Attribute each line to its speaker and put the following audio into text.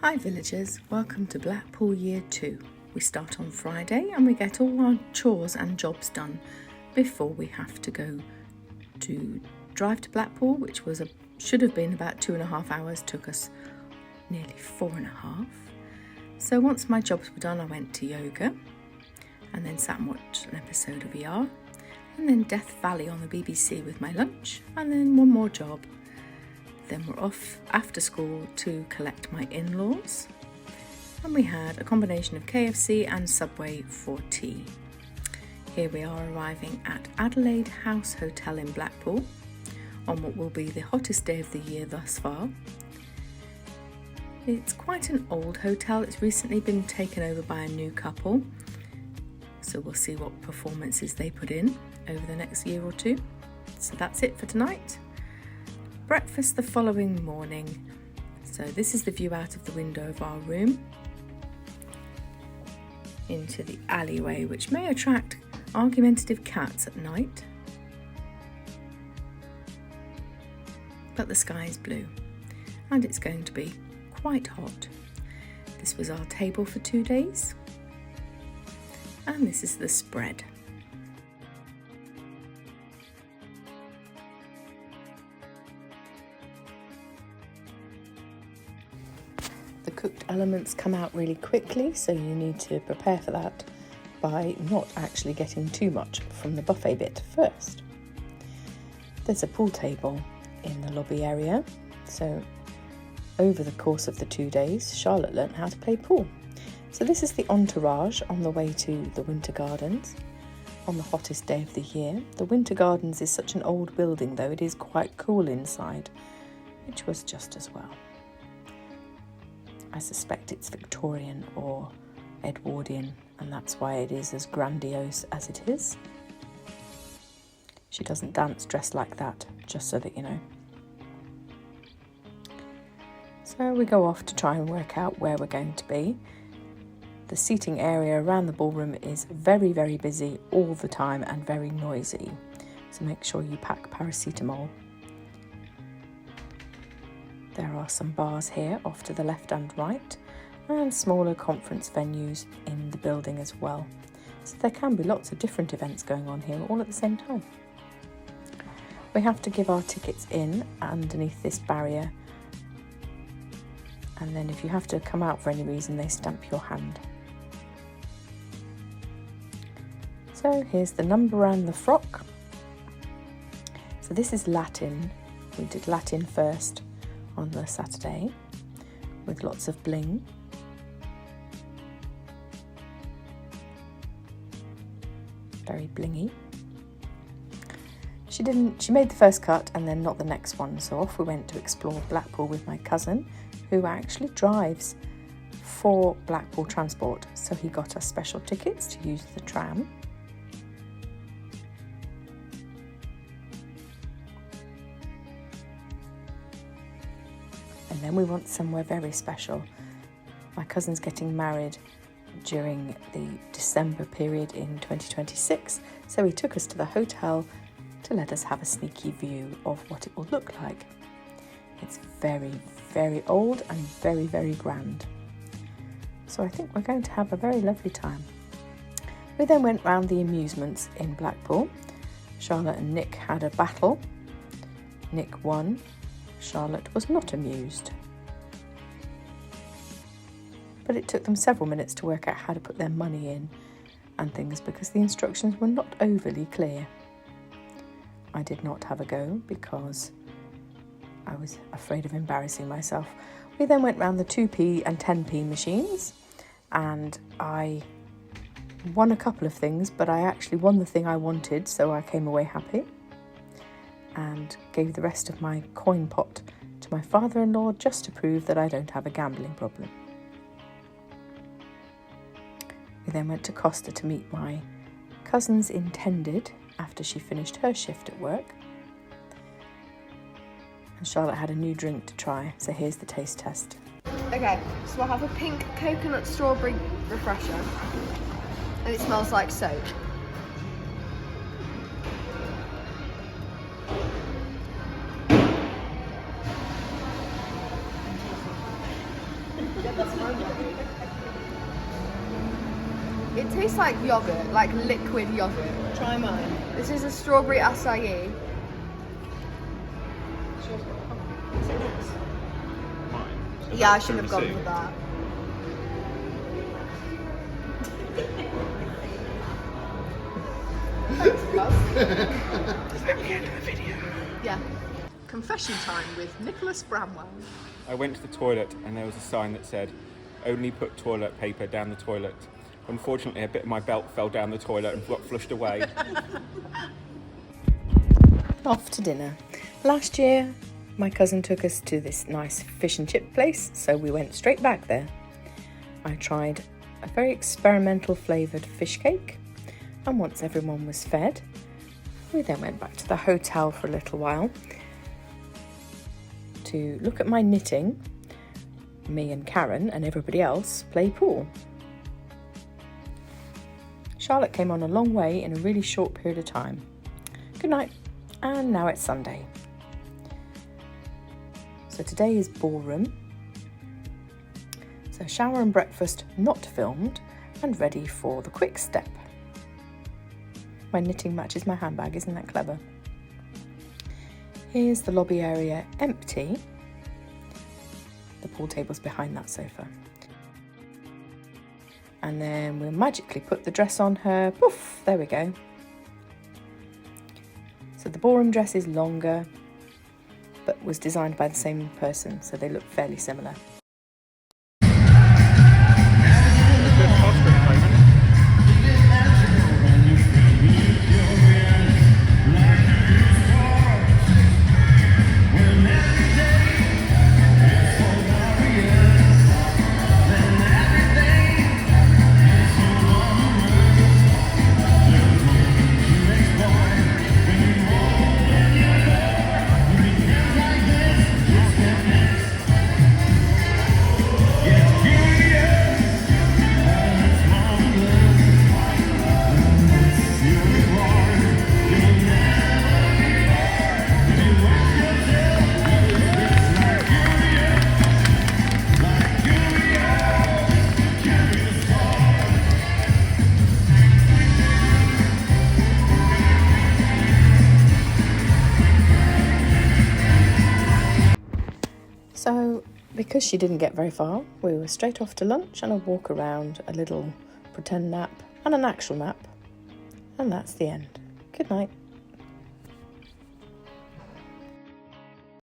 Speaker 1: Hi villagers, welcome to Blackpool Year 2. We start on Friday and we get all our chores and jobs done before we have to go to drive to Blackpool, which should have been about 2.5 hours, took us nearly 4.5. So once my jobs were done, I went to yoga and then sat and watched an episode of ER and then Death Valley on the BBC with my lunch and then one more job. Then we're off after school to collect my in-laws and we had a combination of KFC and Subway for tea. Here we are arriving at Adelaide House Hotel in Blackpool on what will be the hottest day of the year thus far. It's quite an old hotel. It's recently been taken over by a new couple, so we'll see what performances they put in over the next year or two. So that's it for tonight. Breakfast the following morning. So this is the view out of the window of our room into the alleyway, which may attract argumentative cats at night. But the sky is blue and it's going to be quite hot. This was our table for 2 days and this is the spread. The cooked elements come out really quickly, so you need to prepare for that by not actually getting too much from the buffet bit first. There's a pool table in the lobby area, so over the course of the 2 days, Charlotte learnt how to play pool. So this is the entourage on the way to the Winter Gardens on the hottest day of the year. The Winter Gardens is such an old building though, it is quite cool inside, which was just as well. I suspect it's Victorian or Edwardian, and that's why it is as grandiose as it is. She doesn't dance dressed like that, just so that you know. So we go off to try and work out where we're going to be. The seating area around the ballroom is very, very busy all the time and very noisy, so make sure you pack paracetamol. There are some bars here off to the left and right, and smaller conference venues in the building as well. So there can be lots of different events going on here all at the same time. We have to give our tickets in underneath this barrier, and then if you have to come out for any reason, they stamp your hand. So here's the number and the frock. So this is Latin. We did Latin first on the Saturday with lots of bling. Very blingy. She made the first cut and then not the next one, so off we went to explore Blackpool with my cousin, who actually drives for Blackpool Transport, so he got us special tickets to use the tram. And then we went somewhere very special. My cousin's getting married during the December period in 2026, so he took us to the hotel to let us have a sneaky view of what it will look like. It's very, very old and very, very grand. So I think we're going to have a very lovely time. We then went round the amusements in Blackpool. Charlotte and Nick had a battle. Nick won. Charlotte was not amused. But it took them several minutes to work out how to put their money in and things because the instructions were not overly clear. I did not have a go because I was afraid of embarrassing myself. We then went round the 2p and 10p machines and I won a couple of things, but I actually won the thing I wanted, so I came away happy and gave the rest of my coin pot to my father-in-law just to prove that I don't have a gambling problem. We then went to Costa to meet my cousin's intended after she finished her shift at work. And Charlotte had a new drink to try, so here's the taste test.
Speaker 2: Okay, so I have a pink coconut strawberry refresher and it smells like soap. It tastes like yogurt, like liquid yogurt.
Speaker 1: Try mine.
Speaker 2: This is a strawberry acai. Yeah, I shouldn't have gone for that. Thanks, Cos.
Speaker 1: Is that the end of the video?
Speaker 2: Yeah. Confession time with Nicholas Bramwell.
Speaker 3: I went to the toilet and there was a sign that said, only put toilet paper down the toilet. Unfortunately, a bit of my belt fell down the toilet and got flushed away.
Speaker 1: Off to dinner. Last year, my cousin took us to this nice fish and chip place, so we went straight back there. I tried a very experimental flavoured fish cake, and once everyone was fed, we then went back to the hotel for a little while to look at my knitting. Me and Karen and everybody else play pool. Charlotte came on a long way in a really short period of time. Good night, and now it's Sunday. So today is ballroom. So shower and breakfast not filmed and ready for the quick step. My knitting matches my handbag, isn't that clever? Here's the lobby area empty. The pool table's behind that sofa. And then we'll magically put the dress on her. Poof, there we go. So the ballroom dress is longer, but was designed by the same person, so they look fairly similar. So, because she didn't get very far, we were straight off to lunch and a walk around, a little pretend nap and an actual nap. And that's the end. Good night.